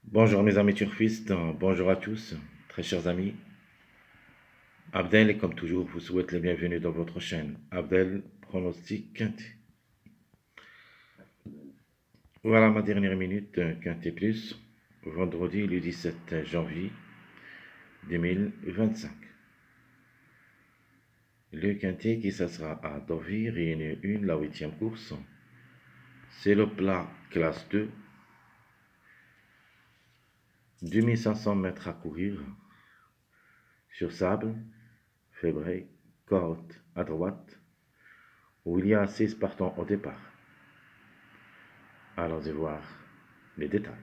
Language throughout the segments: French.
Bonjour mes amis turfistes, bonjour à tous, très chers amis. Abdel, comme toujours, vous souhaite les bienvenus dans votre chaîne. Abdel, pronostic Quintet. Voilà ma dernière minute, Quintet Plus, vendredi le 17 janvier 2025. Le Quintet qui s'assera à Deauville, réunion 1, la 8e course. C'est le plat classe 2, 2500 mètres à courir, sur sable, février, corde à droite, où il y a 6 partants au départ. Allons-y voir les détails.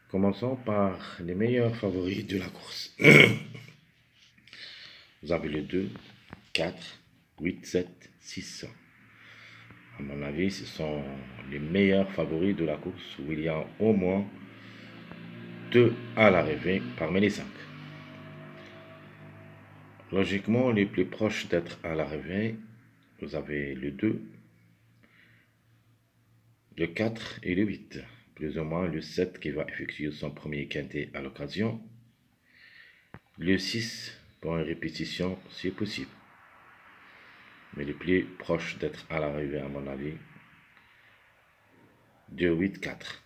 Commençons par les meilleurs favoris de la course. Vous avez le 2, 4, 8, 7, 6. À mon avis, ce sont les meilleurs favoris de la course où il y a au moins 2 à l'arrivée parmi les 5. Logiquement, les plus proches d'être à l'arrivée, vous avez le 2, le 4 et le 8. Plus ou moins le 7 qui va effectuer son premier quintet à l'occasion. Le 6 pour une répétition si possible. Mais le plus proche d'être à l'arrivée à mon avis, 2, 8, 4.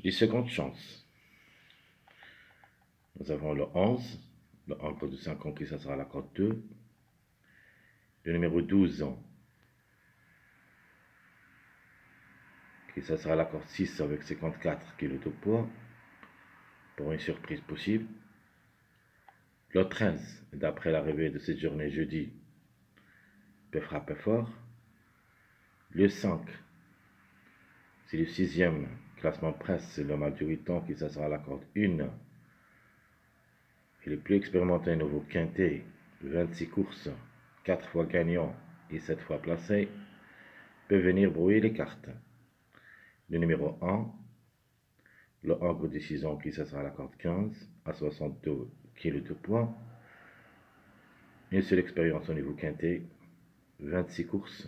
Les secondes chances. Nous avons le 11, le angle de 5 ans qui ça sera la cote 2. Le numéro 12 qui ça sera la cote 6 avec 54 kg de poids pour une surprise possible. Le 13, d'après l'arrivée de cette journée jeudi, peut frapper fort. Le 5, c'est le 6e classement presse, c'est le mâle du 8 ans qui ça sera la cote 1. Il est plus expérimenté nouveau quintet, 26 courses, 4 fois gagnant et 7 fois placé, peut venir brouiller les cartes. Le numéro 1, le ogre de 6 ans qui ça sera la corde 15 à 62 kg de poids. Une seule expérience au niveau quintet, 26 courses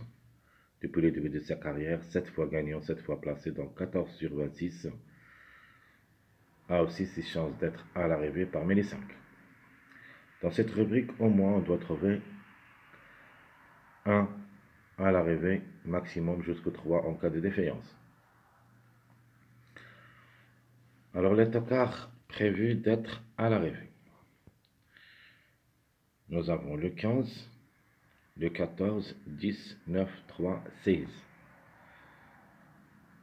depuis le début de sa carrière, 7 fois gagnant, 7 fois placé, donc 14 sur 26. A aussi ses chances d'être à l'arrivée parmi les 5. Dans cette rubrique, au moins, on doit trouver 1 à l'arrivée, maximum jusqu'au 3 en cas de défaillance. Alors, les tocards prévus d'être à l'arrivée. Nous avons le 15, le 14, 10, 9, 3, 16.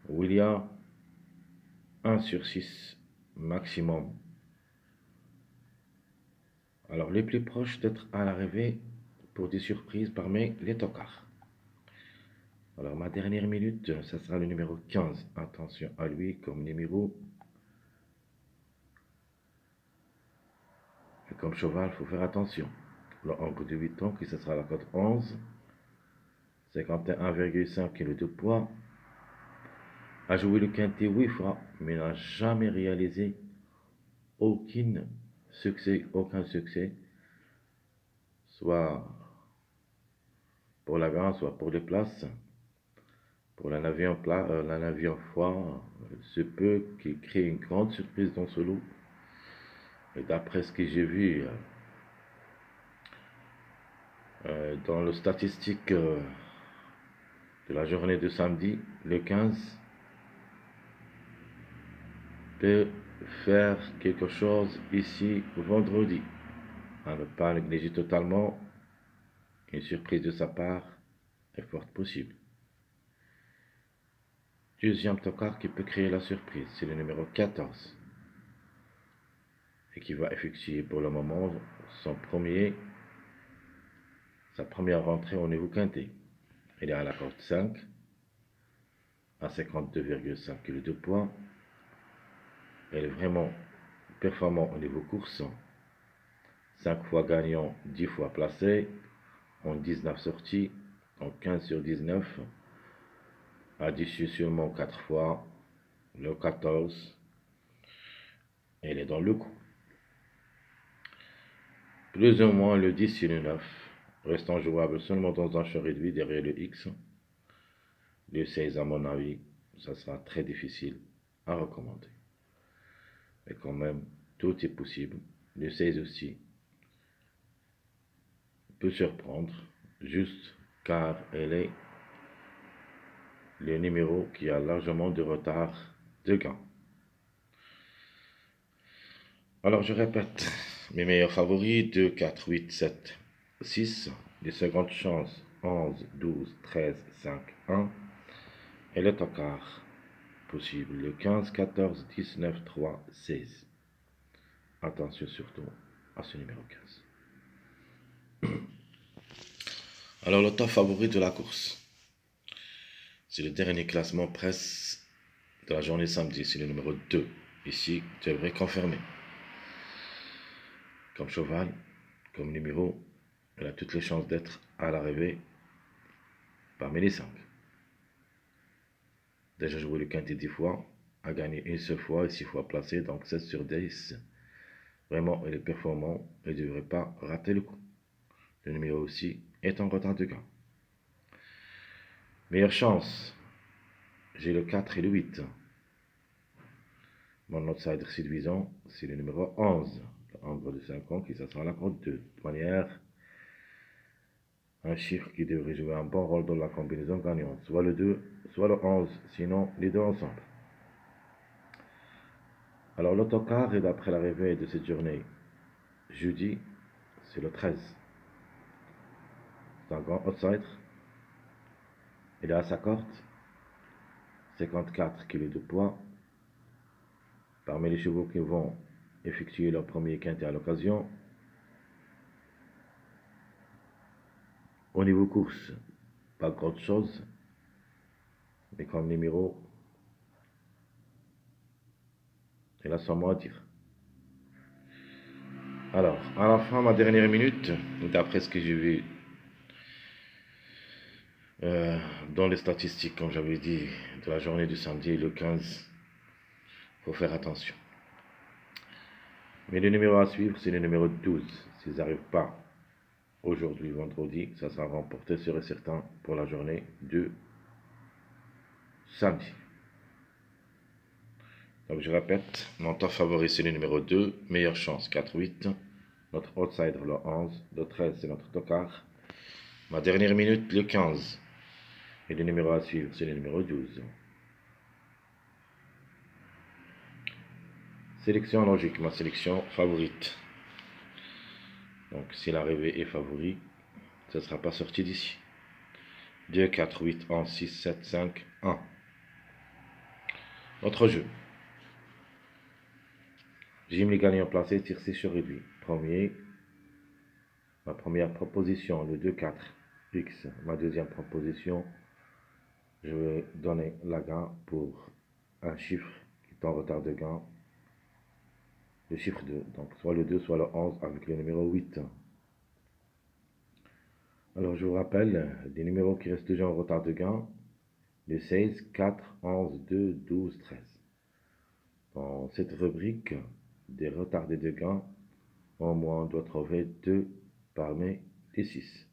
Où il y a 1 sur 6 maximum. Alors, les plus proches d'être à l'arrivée pour des surprises parmi les tocards. Alors, ma dernière minute, ça sera le numéro 15. Attention à lui comme numéro. Et comme cheval, il faut faire attention. Le angle de 8 ans, qui ce sera la cote 11. 51,5 kg de poids. A joué le quintet 8 fois, mais n'a jamais réalisé aucun succès. Soit pour la gagne, soit pour les places. Pour la 9e fois, se peut qu'il crée une grande surprise dans ce lot. Et d'après ce que j'ai vu dans le statistique de la journée de samedi, le 15 peut faire quelque chose ici vendredi. À ne pas négliger totalement, une surprise de sa part est forte possible. Deuxième tocard qui peut créer la surprise, c'est le numéro 14. Et qui va effectuer pour le moment sa première rentrée au niveau quintet. Il est à la corde 5, à 52,5 kg de poids. Elle est vraiment performant au niveau course. 5 fois gagnant, 10 fois placé, en 19 sorties, en 15 sur 19, a déçu seulement 4 fois, le 14, elle est dans le coup. Plus ou moins le 10 et le 9, restant jouable seulement dans un champ réduit derrière le X. Le 16, à mon avis, ça sera très difficile à recommander. Mais quand même, tout est possible. Le 16 aussi peut surprendre, juste car elle est le numéro qui a largement de retard de gain. Alors je répète, mes meilleurs favoris, 2, 4, 8, 7, 6, les secondes chances, 11, 12, 13, 5, 1, et le tocard possible, le 15, 14, 19, 3, 16. Attention surtout à ce numéro 15. Alors le top favori de la course, c'est le dernier classement presse de la journée samedi, c'est le numéro 2. Ici, tu devrais confirmer. Comme cheval, comme numéro, elle a toutes les chances d'être à l'arrivée parmi les 5. Déjà joué le quintet 10 fois, a gagné une seule fois et 6 fois placé, donc 16 sur 10. Vraiment, il est performant et ne devrait pas rater le coup. Le numéro aussi est en retard de gain. Meilleure chance, j'ai le 4 et le 8. Mon outsider séduisant, c'est le numéro 11, le Ambre de 5 ans qui s'assoit à la cote 2. De toute manière, un chiffre qui devrait jouer un bon rôle dans la combinaison gagnante, soit le 2, soit le 11, sinon les deux ensemble. Alors l'autocar est d'après l'arrivée de cette journée, jeudi, c'est le 13. C'est un grand outsider. Il est à sa corde, 54 kg de poids. Parmi les chevaux qui vont effectuer leur premier quintet à l'occasion. Au niveau course, pas grand chose, mais comme numéro, il a son mot à dire. Alors, à la fin, ma dernière minute, d'après ce que j'ai vu dans les statistiques, comme j'avais dit, de la journée du samedi, le 15, faut faire attention. Mais le numéro à suivre, c'est le numéro 12. S'ils n'arrivent pas aujourd'hui, vendredi, ça sera remporté sûr et certain pour la journée du samedi. Donc je répète, mon top favori c'est le numéro 2, meilleure chance 4-8, notre outsider le 11, le 13 c'est notre tocard, ma dernière minute le 15, et le numéro à suivre c'est le numéro 12. Sélection logique, ma sélection favorite. Donc si l'arrivée est favori, ça ne sera pas sorti d'ici. 2, 4, 8, 11, 6, 7, 5, 1. Notre jeu. J'aime les gagnants placés, tire 6 sur réduit. Ma première proposition, le 2, 4, X. Ma deuxième proposition, je vais donner la gain pour un chiffre qui est en retard de gain. Le chiffre 2, donc soit le 2, soit le 11 avec le numéro 8. Alors je vous rappelle des numéros qui restent déjà en retard de gain. Le 16, 4, 11, 2, 12, 13. Dans cette rubrique des retardés de gain, au moins on doit trouver 2 parmi les 6.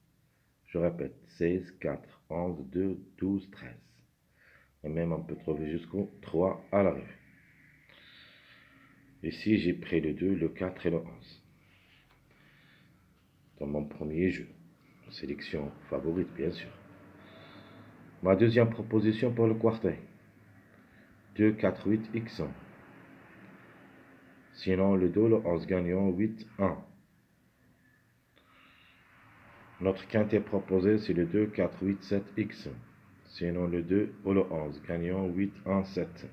Je répète, 16, 4, 11, 2, 12, 13. Et même on peut trouver jusqu'au 3 à l'arrivée. Ici, j'ai pris le 2, le 4 et le 11. Dans mon premier jeu. Sélection favorite, bien sûr. Ma deuxième proposition pour le quartet. 2, 4, 8, X. Sinon, le 2, le 11 gagnant, 8, 1. Notre quintet proposé, c'est le 2, 4, 8, 7, X. Sinon, le 2 ou le 11 gagnant, 8, 1, 7.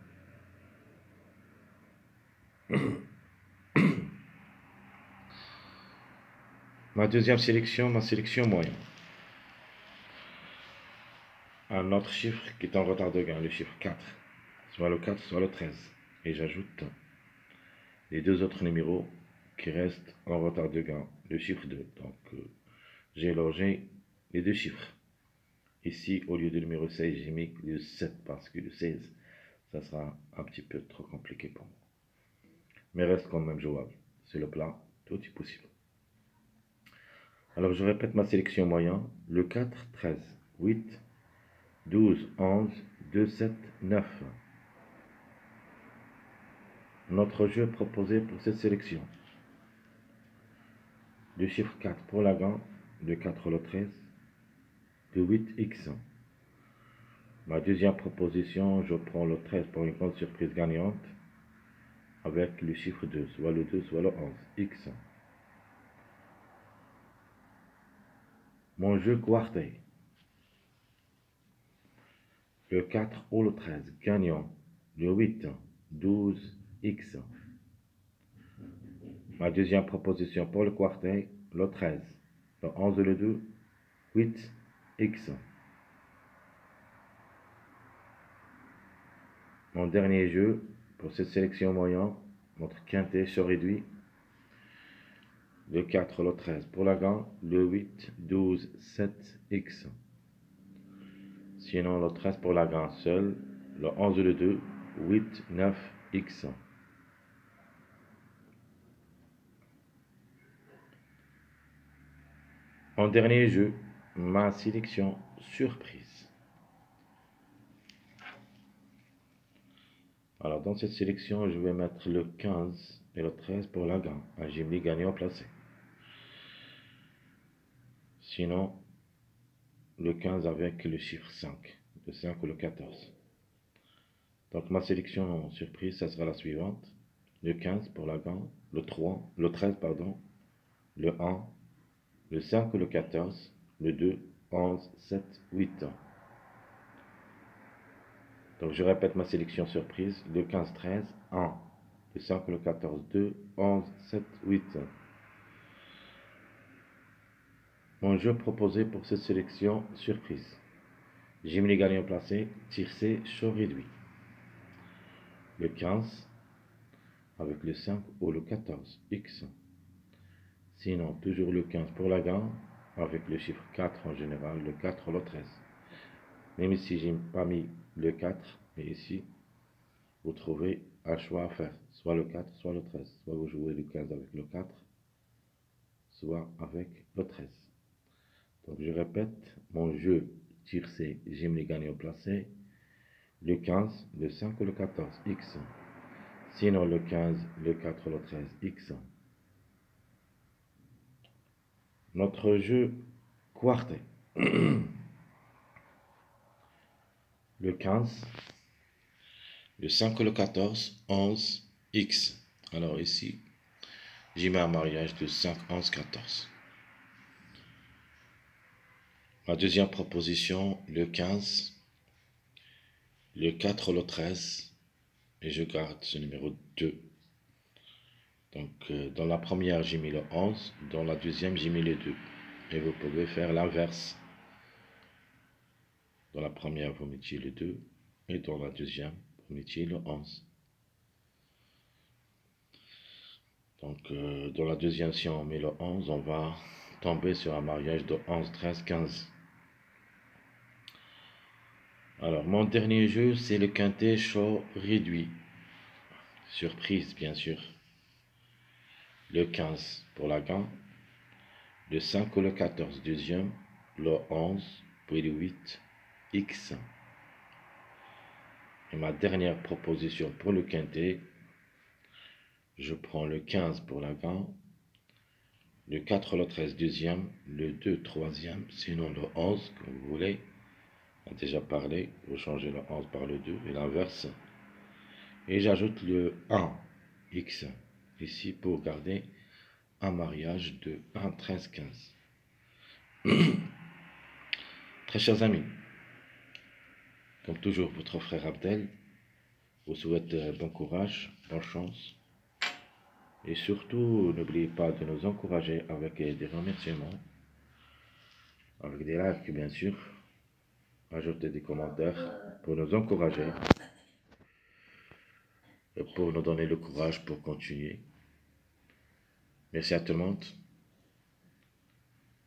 Ma deuxième sélection, ma sélection moyenne. Un autre chiffre qui est en retard de gain, le chiffre 4. Soit le 4, soit le 13. Et j'ajoute les deux autres numéros qui restent en retard de gain, le chiffre 2. Donc, j'ai logé les deux chiffres. Ici, au lieu du numéro 16, j'ai mis le 7 parce que le 16, ça sera un petit peu trop compliqué pour moi. Mais reste quand même jouable. C'est le plat, tout est possible. Alors, je répète ma sélection moyenne. Le 4, 13, 8, 12, 11, 2, 7, 9. Notre jeu proposé pour cette sélection. Le chiffre 4 pour la gagne, de 4 le 13, de 8x. Ma deuxième proposition, je prends le 13 pour une grande surprise gagnante avec le chiffre 2, soit le 2, soit le 11, x. Mon jeu quartet. Le 4 ou le 13, gagnant, le 8, 12, x. Ma deuxième proposition pour le quartet, le 13, le 11 et le 2, 8, x. Mon dernier jeu, pour cette sélection moyenne, notre quintet se réduit. Le 4, le 13 pour la gagne, le 8, 12, 7, x. Sinon, le 13 pour la gagne seul, le 11 et le 2, 8, 9, x. En dernier jeu, ma sélection surprise. Alors, dans cette sélection, je vais mettre le 15 et le 13 pour la gagne, un gimli gagnant placé. Sinon, le 15 avec le chiffre 5, le 5 ou le 14. Donc, ma sélection surprise, ça sera la suivante. Le 15 pour la gagne, le 13, pardon, le 1, le 5 ou le 14, le 2, 11, 7, 8. Donc je répète ma sélection surprise, le 15, 13, 1, le 5 ou le 14, 2, 11, 7, 8. Mon jeu proposé pour cette sélection surprise. Gimli gagnant placé, tiercé, chaud réduit. Le 15 avec le 5 ou le 14, x. Sinon, toujours le 15 pour la gagne, avec le chiffre 4 en général, le 4 ou le 13. Même si je n'ai pas mis le 4, mais ici, vous trouvez un choix à faire. Soit le 4, soit le 13. Soit vous jouez le 15 avec le 4, soit avec le 13. Donc je répète, mon jeu tiercé, gimli gagnant placé, le 15, le 5 ou le 14, x. Sinon le 15, le 4 ou le 13, x. Notre jeu quartet. Le 15, le 5 ou le 14, 11, x. Alors ici, j'y mets un mariage de 5, 11, 14. Ma deuxième proposition, le 15, le 4 ou le 13, et je garde ce numéro 2. Donc, dans la première, j'ai mis le 11, dans la deuxième, j'ai mis le 2. Et vous pouvez faire l'inverse. Dans la première, vous mettiez le 2, et dans la deuxième, vous mettiez le 11. Donc, dans la deuxième, si on met le 11, on va tomber sur un mariage de 11, 13, 15. Alors, mon dernier jeu, c'est le quintet chaud réduit. Surprise, bien sûr. Le 15 pour la gagne, le 5 ou le 14 deuxième, le 11, puis le 8, x. Et ma dernière proposition pour le quintet, je prends le 15 pour la gagne, le 4 le 13 deuxième, le 2 troisième, sinon le 11, comme vous voulez. On a déjà parlé, vous changez le 11 par le 2 et l'inverse. Et j'ajoute le 1, x, ici pour garder un mariage de 1, 13, 15. Très chers amis, comme toujours, votre frère Abdel vous souhaite bon courage, bonne chance. Et surtout, n'oubliez pas de nous encourager avec des remerciements, avec des likes bien sûr. Ajoutez des commentaires pour nous encourager et pour nous donner le courage pour continuer. Merci à tout le monde.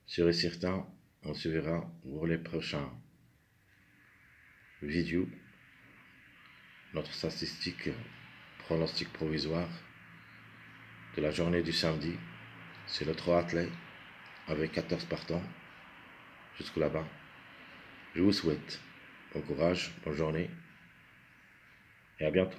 Sûr et certain, on se verra pour les prochains vidéos. Notre statistique, pronostic provisoire de la journée du samedi, c'est le 3 athlètes avec 14 partants jusqu'au là-bas. Je vous souhaite Bon courage, bonne journée et à bientôt.